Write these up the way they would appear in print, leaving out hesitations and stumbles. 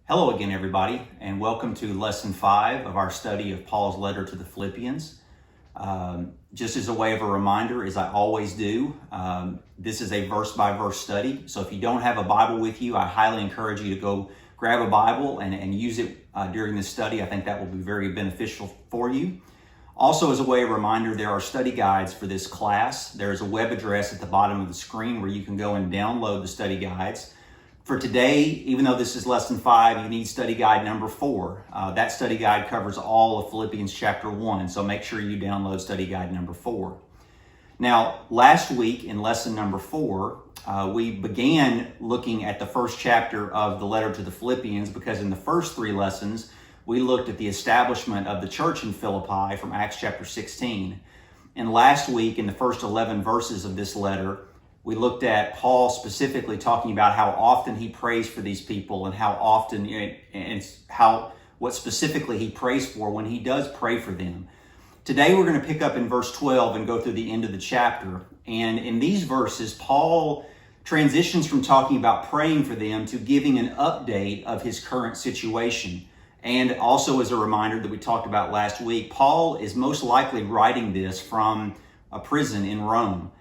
Hello again, everybody, and welcome to Lesson 5 of our study of Paul's letter to the Philippians. Just as a way of a reminder, as I always do, this is a verse-by-verse study. So if you don't have a Bible with you, I highly encourage you to go grab a Bible and use it during this study. I think that will be very beneficial for you. Also, as a way of reminder, there are study guides for this class. There's a web address at the bottom of the screen where you can go and download the study guides. For today, even though this is lesson 5, you need study guide number 4. That study guide covers all of Philippians chapter 1, so make sure you download study guide number 4. Now, last week in lesson number 4, we began looking at the first chapter of the letter to the Philippians because in the first 3 lessons, we looked at the establishment of the church in Philippi from Acts chapter 16. And last week, in the first 11 verses of this letter, we looked at Paul specifically talking about how often he prays for these people and how often what specifically he prays for when he does pray for them. Today we're going to pick up in verse 12 and go through the end of the chapter. And in these verses, Paul transitions from talking about praying for them to giving an update of his current situation. And also as a reminder that we talked about last week, Paul is most likely writing this from a prison in Rome.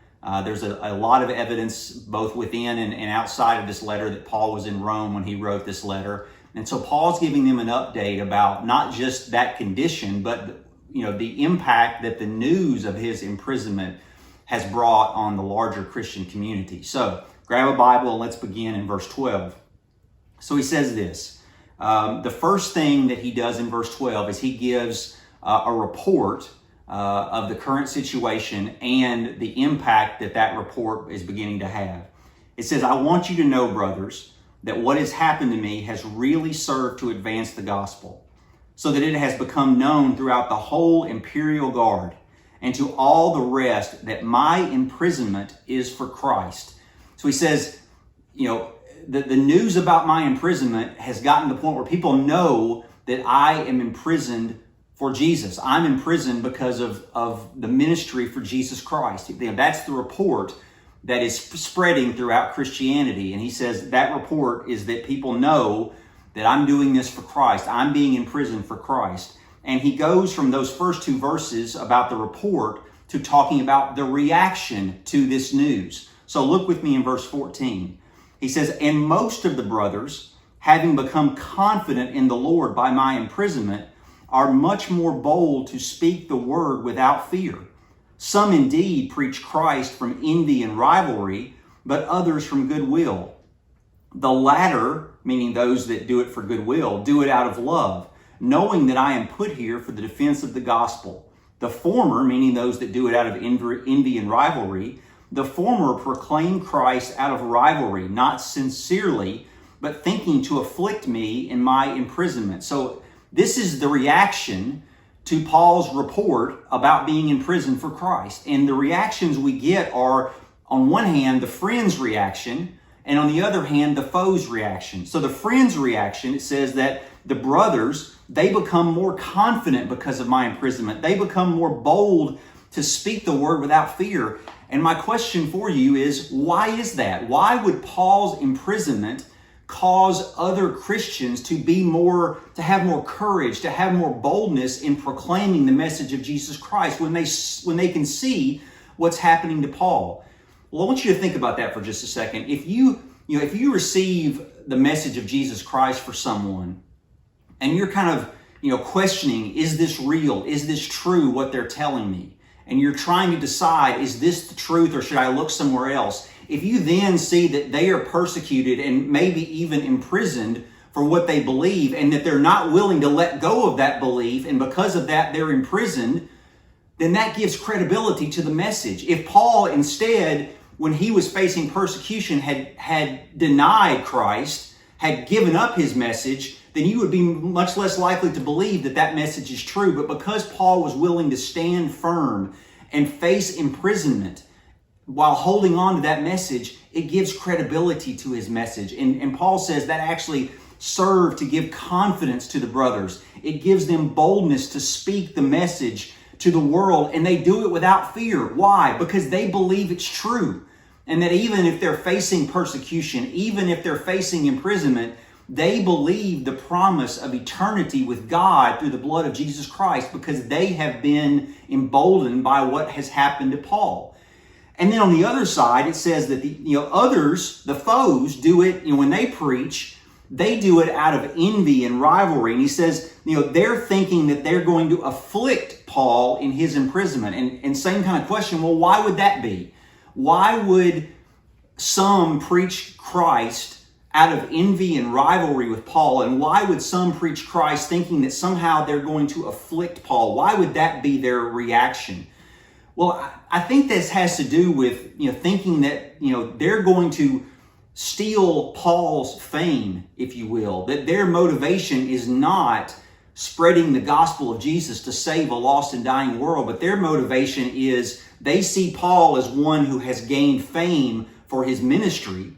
There's a lot of evidence both within and outside of this letter that Paul was in Rome when he wrote this letter. And so Paul's giving them an update about not just that condition, but the impact that the news of his imprisonment has brought on the larger Christian community. So grab a Bible and let's begin in verse 12. So he says this. The first thing that he does in verse 12 is he gives a report of the current situation and the impact that report is beginning to have. It says, I want you to know, brothers, that what has happened to me has really served to advance the gospel, so that it has become known throughout the whole imperial guard and to all the rest that my imprisonment is for Christ. So he says, the news about my imprisonment has gotten to the point where people know that I am imprisoned for Jesus. I'm in prison because of the ministry for Jesus Christ. That's the report that is spreading throughout Christianity. And he says that report is that people know that I'm doing this for Christ. I'm being in prison for Christ. And he goes from those first 2 verses about the report to talking about the reaction to this news. So look with me in verse 14. He says, and most of the brothers, having become confident in the Lord by my imprisonment, are much more bold to speak the word without fear. Some indeed preach Christ from envy and rivalry, but others from goodwill. The latter, meaning those that do it for goodwill, do it out of love, knowing that I am put here for the defense of the gospel. The former, meaning those that do it out of envy and rivalry, the former proclaim Christ out of rivalry, not sincerely, but thinking to afflict me in my imprisonment. So this is the reaction to Paul's report about being in prison for Christ. And the reactions we get are, on one hand, the friends' reaction, and on the other hand, the foes' reaction. So the friends' reaction, it says that the brothers, they become more confident because of my imprisonment. They become more bold to speak the word without fear. And my question for you is, why is that? Why would Paul's imprisonment cause other Christians to have more courage, to have more boldness in proclaiming the message of Jesus Christ when they can see what's happening to Paul? Well, I want you to think about that for just a second. If you receive the message of Jesus Christ for someone and you're kind of, questioning, is this real? Is this true what they're telling me? And you're trying to decide, is this the truth or should I look somewhere else? If you then see that they are persecuted and maybe even imprisoned for what they believe and that they're not willing to let go of that belief and because of that they're imprisoned, then that gives credibility to the message. If Paul instead, when he was facing persecution, had denied Christ, had given up his message, then you would be much less likely to believe that message is true. But because Paul was willing to stand firm and face imprisonment, while holding on to that message, it gives credibility to his message. And Paul says that actually served to give confidence to the brothers. It gives them boldness to speak the message to the world, and they do it without fear. Why? Because they believe it's true. And that even if they're facing persecution, even if they're facing imprisonment, They believe the promise of eternity with God through the blood of Jesus Christ because they have been emboldened by what has happened to Paul. And then on the other side, it says that others, the foes, do it, when they preach, they do it out of envy and rivalry. And he says, they're thinking that they're going to afflict Paul in his imprisonment. And same kind of question, well, why would that be? Why would some preach Christ out of envy and rivalry with Paul? And why would some preach Christ thinking that somehow they're going to afflict Paul? Why would that be their reaction? Well, I think this has to do with, thinking that, they're going to steal Paul's fame, if you will, that their motivation is not spreading the gospel of Jesus to save a lost and dying world, but their motivation is they see Paul as one who has gained fame for his ministry,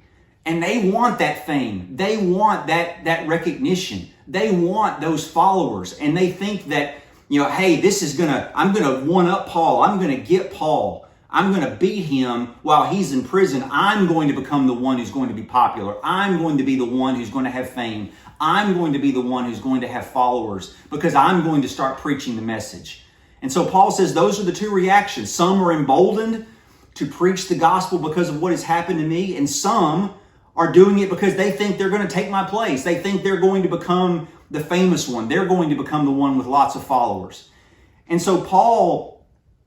and they want that fame. They want that recognition. They want those followers, and they think that, hey, I'm gonna one up Paul. I'm gonna get Paul. I'm going to beat him while he's in prison. I'm going to become the one who's going to be popular. I'm going to be the one who's going to have fame. I'm going to be the one who's going to have followers because I'm going to start preaching the message. And so Paul says those are the two reactions. Some are emboldened to preach the gospel because of what has happened to me, and some are doing it because they think they're going to take my place. They think they're going to become the famous one. They're going to become the one with lots of followers. And so Paul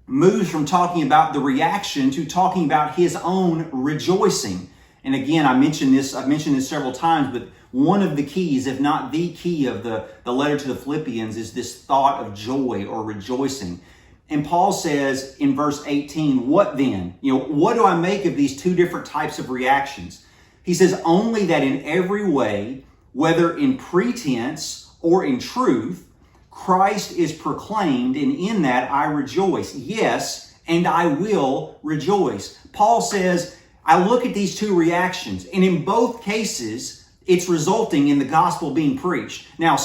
moves from talking about the reaction to talking about his own rejoicing. And again, I've mentioned this several times, but one of the keys, if not the key of the letter to the Philippians, is this thought of joy or rejoicing. And Paul says in verse 18, what then? What do I make of these two different types of reactions? He says, only that in every way, whether in pretense or in truth, Christ is proclaimed, and in that I rejoice. Yes, and I will rejoice. Paul says, I look at these two reactions, and in both cases, it's resulting in the gospel being preached. Now,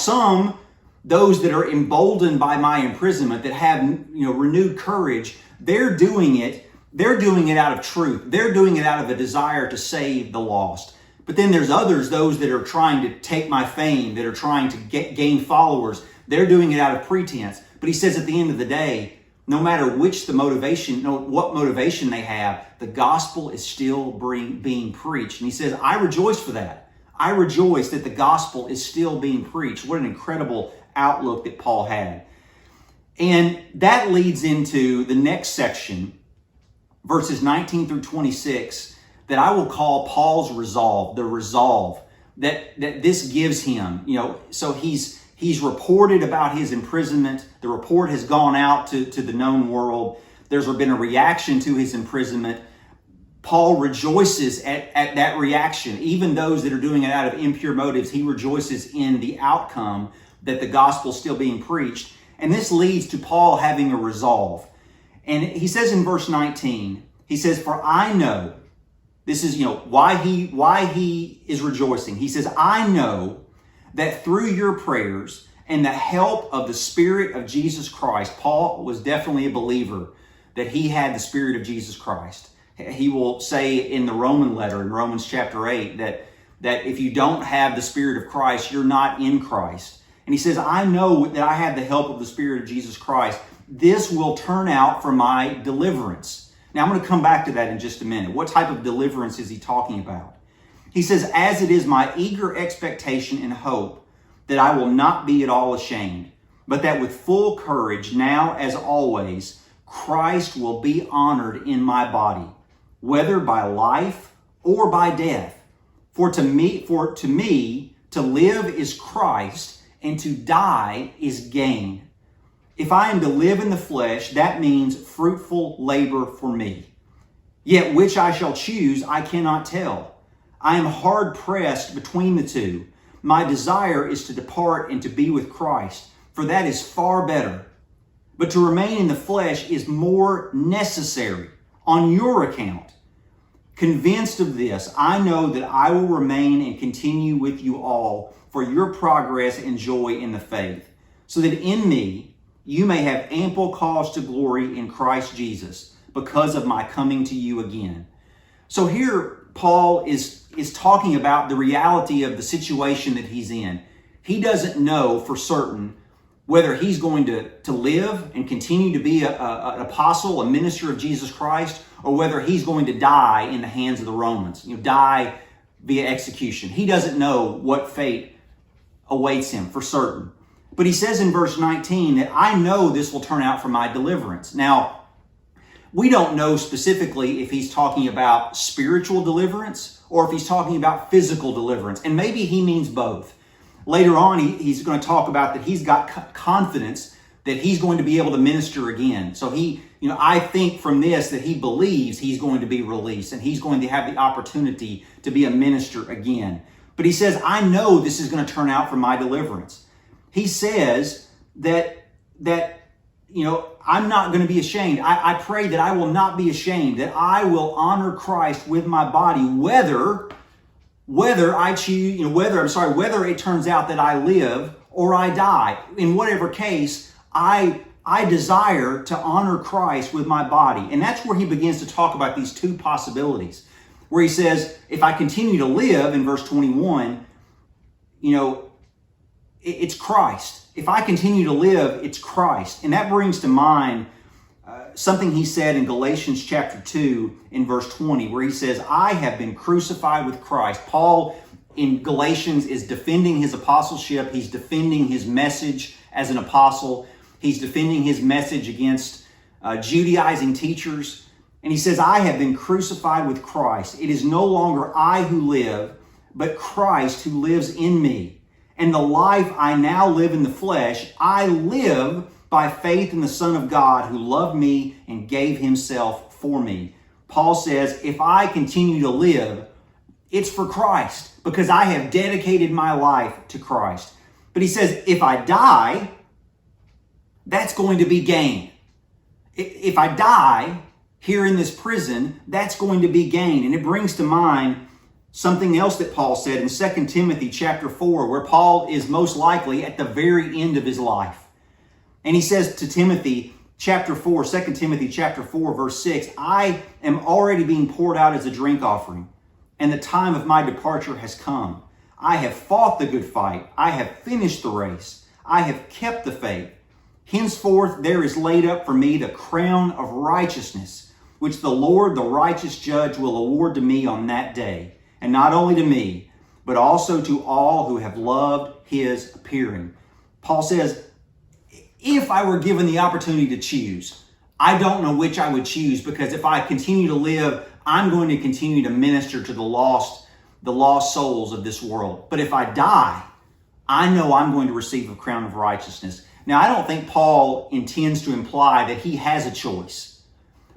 those that are emboldened by my imprisonment, that have renewed courage, they're doing it out of truth. They're doing it out of a desire to save the lost. But then there's others, those that are trying to take my fame, that are trying to gain followers. They're doing it out of pretense. But he says at the end of the day, no matter what motivation they have, the gospel is still being preached. And he says, I rejoice for that. I rejoice that the gospel is still being preached. What an incredible outlook that Paul had. And that leads into the next section, verses 19 through 26, that I will call Paul's resolve, the resolve that this gives him. So He's reported about his imprisonment. The report has gone out to the known world. There's been a reaction to his imprisonment. Paul rejoices at that reaction. Even those that are doing it out of impure motives, he rejoices in the outcome that the gospel is still being preached. And this leads to Paul having a resolve. And he says in verse 19, he says, for I know, this is, why he is rejoicing. He says, I know that through your prayers and the help of the Spirit of Jesus Christ, Paul was definitely a believer that he had the Spirit of Jesus Christ. He will say in the Roman letter, in Romans chapter 8, that if you don't have the Spirit of Christ, you're not in Christ. And he says, I know that I have the help of the Spirit of Jesus Christ. This will turn out for my deliverance. Now, I'm going to come back to that in just a minute. What type of deliverance is he talking about? He says, as it is my eager expectation and hope that I will not be at all ashamed, but that with full courage, now as always, Christ will be honored in my body, whether by life or by death. For to me, to live is Christ, and to die is gain. If I am to live in the flesh, that means fruitful labor for me. Yet which I shall choose, I cannot tell. I am hard pressed between the two. My desire is to depart and to be with Christ, for that is far better. But to remain in the flesh is more necessary on your account. Convinced of this, I know that I will remain and continue with you all for your progress and joy in the faith, so that in me you may have ample cause to glory in Christ Jesus because of my coming to you again. So here, Paul is talking about the reality of the situation that he's in. He doesn't know for certain whether he's going to live and continue to be an apostle, a minister of Jesus Christ, or whether he's going to die in the hands of the Romans, die via execution. He doesn't know what fate awaits him for certain. But he says in verse 19 that I know this will turn out for my deliverance. Now, we don't know specifically if he's talking about spiritual deliverance or if he's talking about physical deliverance. And maybe he means both. Later on, he's going to talk about that he's got confidence that he's going to be able to minister again. So I think from this that he believes he's going to be released and he's going to have the opportunity to be a minister again. But he says, I know this is going to turn out for my deliverance. He says that I'm not going to be ashamed. I pray that I will not be ashamed, that I will honor Christ with my body, whether it turns out that I live or I die. In whatever case, I desire to honor Christ with my body. And that's where he begins to talk about these two possibilities, where he says, if I continue to live, in verse 21, it's Christ. If I continue to live, it's Christ. And that brings to mind something he said in Galatians chapter 2 in verse 20, where he says, I have been crucified with Christ. Paul in Galatians is defending his apostleship. He's defending his message as an apostle. He's defending his message against Judaizing teachers. And he says, I have been crucified with Christ. It is no longer I who live, but Christ who lives in me. And the life I now live in the flesh, I live by faith in the Son of God who loved me and gave himself for me. Paul says, if I continue to live, it's for Christ because I have dedicated my life to Christ. But he says, if I die, that's going to be gain. If I die here in this prison, that's going to be gain. And it brings to mind something else that Paul said in 2 Timothy chapter 4, where Paul is most likely at the very end of his life. And he says to Timothy, chapter 4, 2 Timothy chapter 4, verse 6, I am already being poured out as a drink offering, and the time of my departure has come. I have fought the good fight. I have finished the race. I have kept the faith. Henceforth there is laid up for me the crown of righteousness, which the Lord, the righteous judge, will award to me on that day. And not only to me, but also to all who have loved his appearing. Paul says, if I were given the opportunity to choose, I don't know which I would choose, because if I continue to live, I'm going to continue to minister to the lost souls of this world. But if I die, I know I'm going to receive a crown of righteousness. Now, I don't think Paul intends to imply that he has a choice,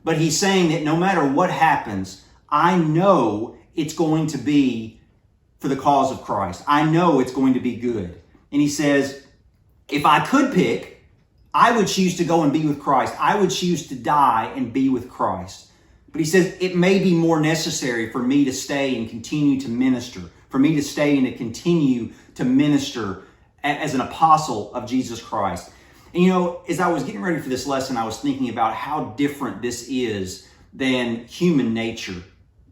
but he's saying that no matter what happens, I know it's going to be for the cause of Christ. I know it's going to be good. And he says, if I could pick, I would choose to go and be with Christ. I would choose to die and be with Christ. But he says, it may be more necessary for me to stay and continue to minister, for me to stay and to continue to minister as an apostle of Jesus Christ. And as I was getting ready for this lesson, I was thinking about how different this is than human nature.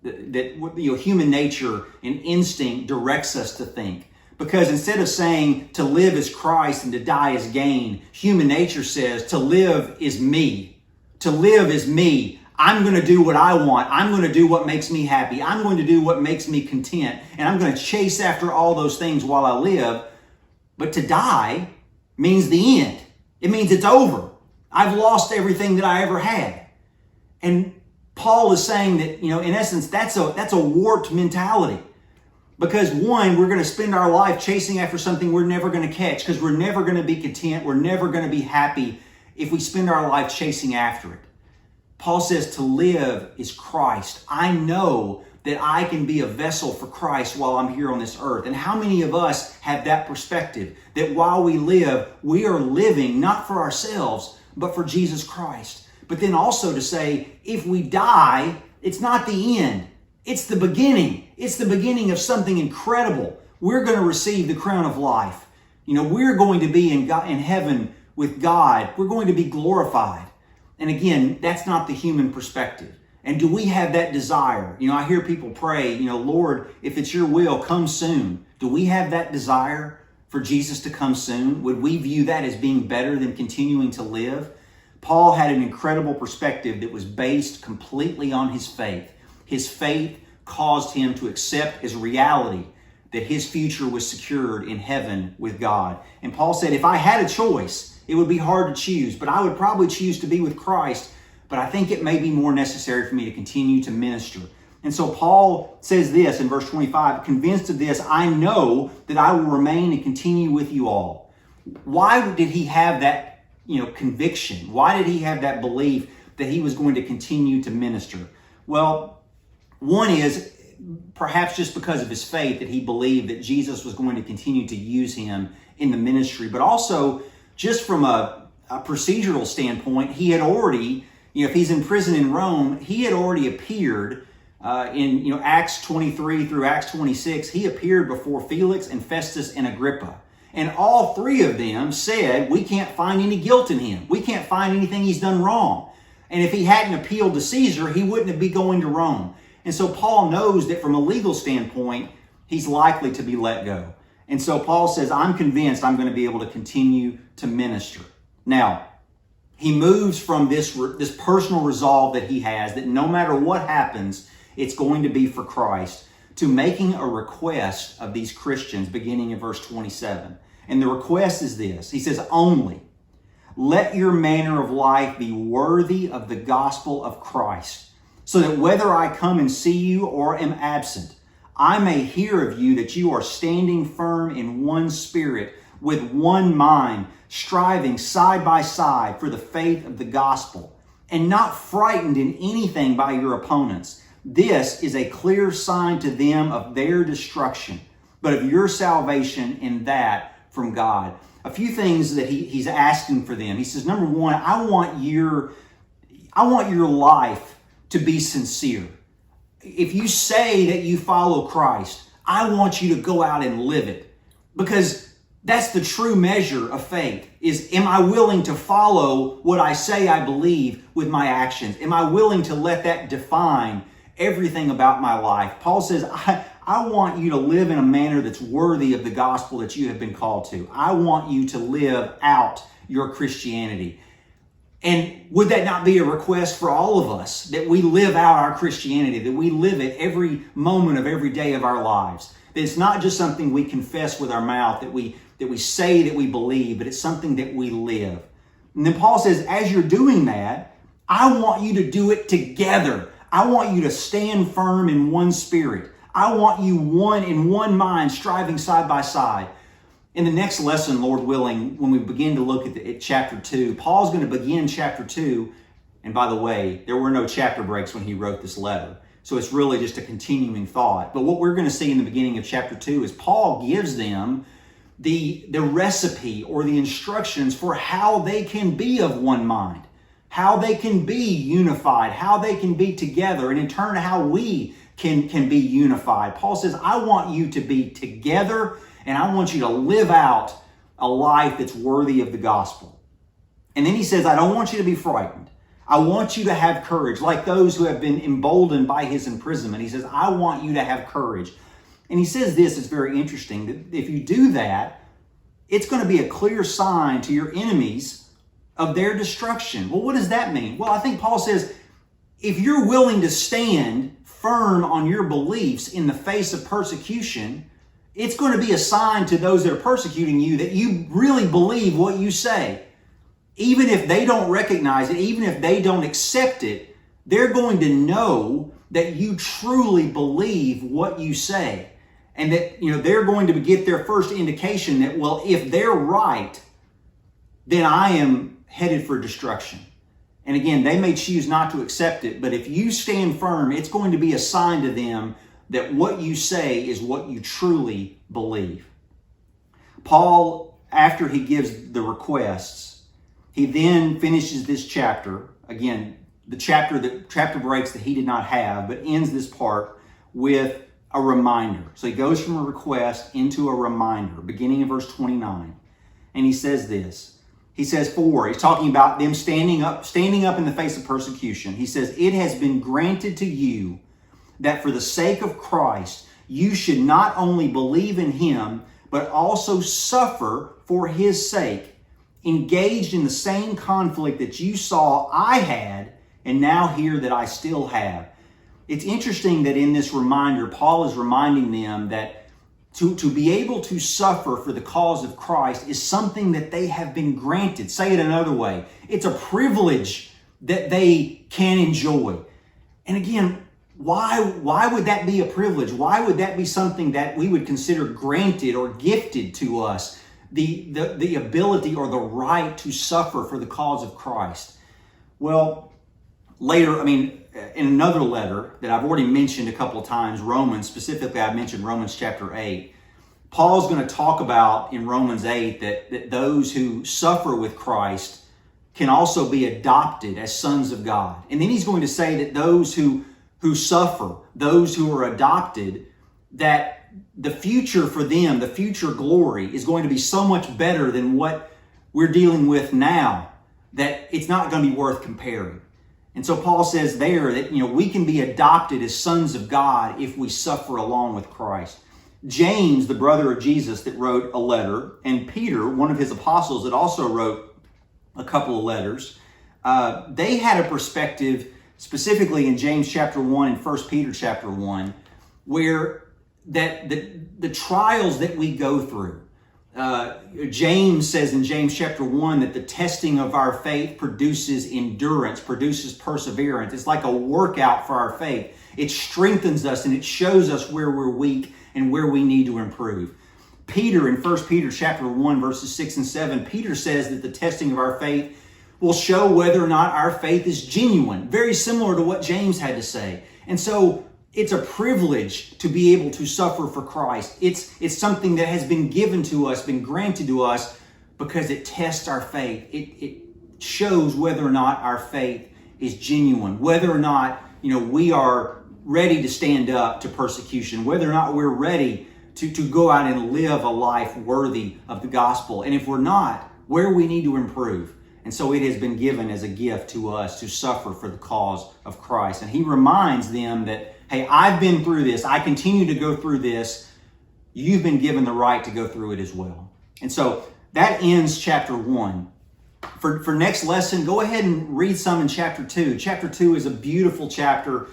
That human nature and instinct directs us to think. Because instead of saying to live is Christ and to die is gain, human nature says to live is me. To live is me. I'm going to do what I want. I'm going to do what makes me happy. I'm going to do what makes me content. And I'm going to chase after all those things while I live. But to die means the end. It means it's over. I've lost everything that I ever had. And Paul is saying that, in essence, that's a warped mentality. Because one, we're going to spend our life chasing after something we're never going to catch, because we're never going to be content. We're never going to be happy if we spend our life chasing after it. Paul says to live is Christ. I know that I can be a vessel for Christ while I'm here on this earth. And how many of us have that perspective, that while we live, we are living not for ourselves, but for Jesus Christ. But then also to say, if we die, it's not the end. It's the beginning. It's the beginning of something incredible. We're going to receive the crown of life. We're going to be in heaven with God. We're going to be glorified. And again, that's not the human perspective. And do we have that desire? I hear people pray, Lord, if it's your will, come soon. Do we have that desire for Jesus to come soon? Would we view that as being better than continuing to live? Paul had an incredible perspective that was based completely on his faith. His faith caused him to accept as reality that his future was secured in heaven with God. And Paul said, if I had a choice, it would be hard to choose, but I would probably choose to be with Christ, but I think it may be more necessary for me to continue to minister. And so Paul says this in verse 25, convinced of this, I know that I will remain and continue with you all. Why did he have that, conviction? Why did he have that belief that he was going to continue to minister? Well, one is perhaps just because of his faith that he believed that Jesus was going to continue to use him in the ministry, but also just from a procedural standpoint, he had already, if he's in prison in Rome, he had already appeared in Acts 23 through Acts 26. He appeared before Felix and Festus and Agrippa. And all three of them said, we can't find any guilt in him. We can't find anything he's done wrong. And if he hadn't appealed to Caesar, he wouldn't be going to Rome. And so Paul knows that from a legal standpoint, he's likely to be let go. And so Paul says, I'm convinced I'm going to be able to continue to minister. Now, he moves from this personal resolve that he has, that no matter what happens, it's going to be for Christ, to making a request of these Christians beginning in verse 27. And the request is this. He says, only let your manner of life be worthy of the gospel of Christ, so that whether I come and see you or am absent, I may hear of you that you are standing firm in one spirit, with one mind, striving side by side for the faith of the gospel, and not frightened in anything by your opponents. This is a clear sign to them of their destruction, but of your salvation, in that from God. A few things that he's asking for them. He says, number one, I want your life to be sincere. If you say that you follow Christ, I want you to go out and live it, because that's the true measure of faith, is am I willing to follow what I say I believe with my actions? Am I willing to let that define everything about my life? Paul says, I want you to live in a manner that's worthy of the gospel that you have been called to. I want you to live out your Christianity. And would that not be a request for all of us, that we live out our Christianity, that we live it every moment of every day of our lives? That it's not just something we confess with our mouth, that we say that we believe, but it's something that we live. And then Paul says, as you're doing that, I want you to do it together. I want you to stand firm in one spirit. I want you in one mind, striving side by side. In the next lesson, Lord willing, when we begin to look at chapter 2, Paul's going to begin chapter 2. And by the way, there were no chapter breaks when he wrote this letter. So it's really just a continuing thought. But what we're going to see in the beginning of chapter 2 is Paul gives them the recipe or the instructions for how they can be of one mind, how they can be unified, how they can be together, and in turn, how we can be unified. Paul says, I want you to be together, and I want you to live out a life that's worthy of the gospel. And then he says, I don't want you to be frightened. I want you to have courage, like those who have been emboldened by his imprisonment. He says, I want you to have courage. And he says this, it's very interesting, that if you do that, it's going to be a clear sign to your enemies of their destruction. Well, what does that mean? Well, I think Paul says, if you're willing to stand firm on your beliefs in the face of persecution, it's going to be a sign to those that are persecuting you that you really believe what you say. Even if they don't recognize it, even if they don't accept it, they're going to know that you truly believe what you say. And that, they're going to get their first indication that, well, if they're right, then I am headed for destruction. And again, they may choose not to accept it, but if you stand firm, it's going to be a sign to them that what you say is what you truly believe. Paul, after he gives the requests, he then finishes this chapter. Again, the chapter breaks that he did not have, but ends this part with a reminder. So he goes from a request into a reminder, beginning in verse 29. And he says this. He says, he's talking about them standing up in the face of persecution. He says, it has been granted to you that for the sake of Christ, you should not only believe in him, but also suffer for his sake, engaged in the same conflict that you saw I had, and now hear that I still have. It's interesting that in this reminder, Paul is reminding them that to be able to suffer for the cause of Christ is something that they have been granted. Say it another way. It's a privilege that they can enjoy. And again, why would that be a privilege? Why would that be something that we would consider granted or gifted to us? The ability or the right to suffer for the cause of Christ. Well, later, in another letter that I've already mentioned a couple of times, Romans, specifically I've mentioned Romans chapter 8, Paul's going to talk about in Romans 8 that those who suffer with Christ can also be adopted as sons of God. And then he's going to say that those who suffer, those who are adopted, that the future for them, the future glory is going to be so much better than what we're dealing with now that it's not going to be worth comparing. And so Paul says there that, we can be adopted as sons of God if we suffer along with Christ. James, the brother of Jesus that wrote a letter, and Peter, one of his apostles that also wrote a couple of letters, they had a perspective, specifically in James chapter 1 and 1 Peter chapter 1, where that the trials that we go through, James says in James chapter 1 that the testing of our faith produces endurance, produces perseverance. It's like a workout for our faith. It strengthens us and it shows us where we're weak and where we need to improve. Peter, in 1 Peter chapter 1, verses 6 and 7, Peter says that the testing of our faith will show whether or not our faith is genuine. Very similar to what James had to say. And so it's a privilege to be able to suffer for Christ. It's something that has been given to us, been granted to us, because it tests our faith. It shows whether or not our faith is genuine, whether or not we are ready to stand up to persecution, whether or not we're ready to go out and live a life worthy of the gospel. And if we're not, where we need to improve. And so it has been given as a gift to us to suffer for the cause of Christ. And he reminds them that, hey, I've been through this. I continue to go through this. You've been given the right to go through it as well. And so that ends chapter 1. For next lesson, go ahead and read some in chapter 2. Chapter 2 is a beautiful chapter.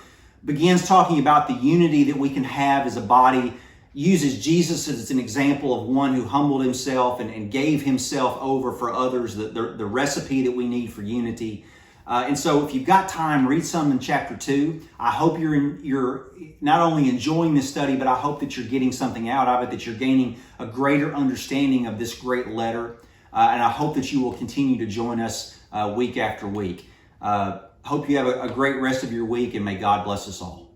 Begins talking about the unity that we can have as a body. Uses Jesus as an example of one who humbled himself and gave himself over for others, the recipe that we need for unity. And so if you've got time, read some in chapter 2. I hope you're not only enjoying this study, but I hope that you're getting something out of it, that you're gaining a greater understanding of this great letter. And I hope that you will continue to join us week after week. Hope you have a great rest of your week, and may God bless us all.